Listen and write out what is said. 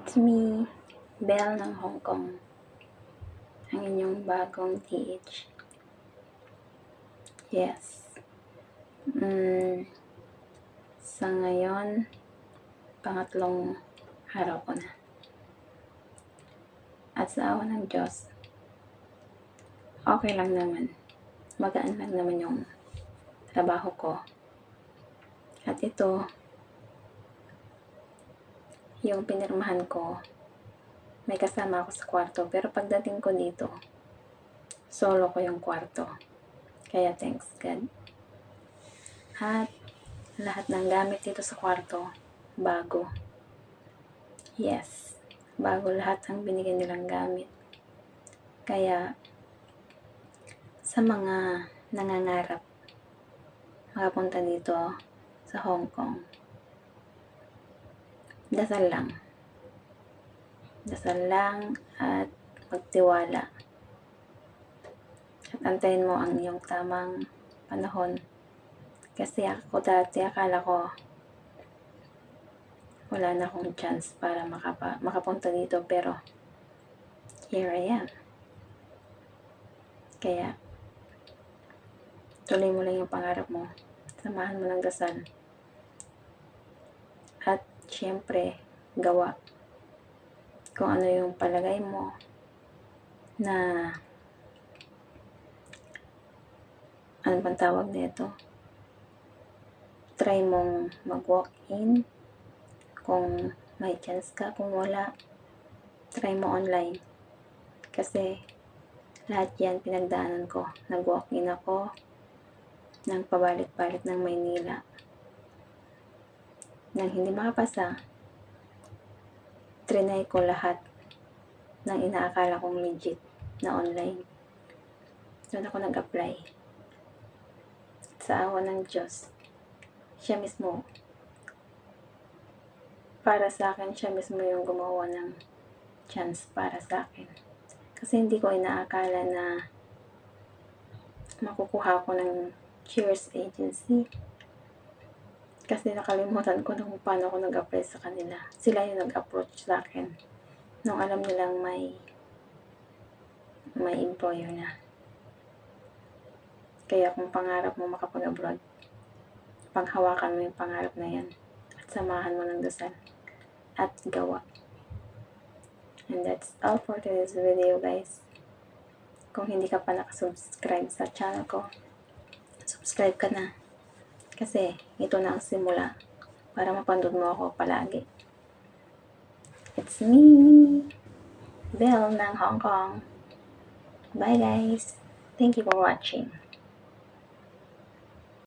It's me, Belle ng Hong Kong, ang inyong bagong TH. Yes. Sa ngayon, pangatlong araw ko na. At sa awa ng Diyos, okay lang naman. Magaan lang naman yung trabaho ko. At ito, yung pinirmahan ko, may kasama ako sa kwarto. Pero pagdating ko dito, solo ko yung kwarto. Kaya thanks God. At lahat ng gamit dito sa kwarto, bago. Yes, bago lahat ang binigyan nilang gamit. Kaya, sa mga nangangarap, makapunta dito sa Hong Kong, dasal lang. Dasal lang at magtiwala. At antayin mo ang iyong tamang panahon. Kasi ako dati, akala ko wala na akong chance para makapunta dito, pero here I am. Kaya, tuloy mo lang yung pangarap mo. Samahan mo ng dasal. At syempre, gawa. Kung ano yung palagay mo na ano bang tawag nito? Try mong mag-walk-in. Kung may chance ka, kung wala, try mo online. Kasi lahat yan pinagdaanan ko. Nag-walk-in ako ng pabalik-balik ng Maynila. Nang hindi makapasa, trinay ko lahat ng inaakala kong legit na online. Doon ako nag-apply. Sa awa ng Diyos, siya mismo, para sa akin, siya mismo yung gumawa ng chance para sa akin. Kasi hindi ko inaakala na makukuha ko ng Cheers Agency. Kasi nakalimutan ko na kung paano ako nag-apply sa kanila. Sila yung nag-approach sa akin nung alam nilang may employer na. Kaya kung pangarap mo makapag-abroad, panghawakan mo yung pangarap na yan at samahan mo ng dasal at gawa. And that's all for today's video, guys. Kung hindi ka pa nakasubscribe sa channel ko, subscribe ka na. Kasi ito na ang simula para mapanood mo ako palagi. It's me, Belle ng Hong Kong. Bye, guys. Thank you for watching.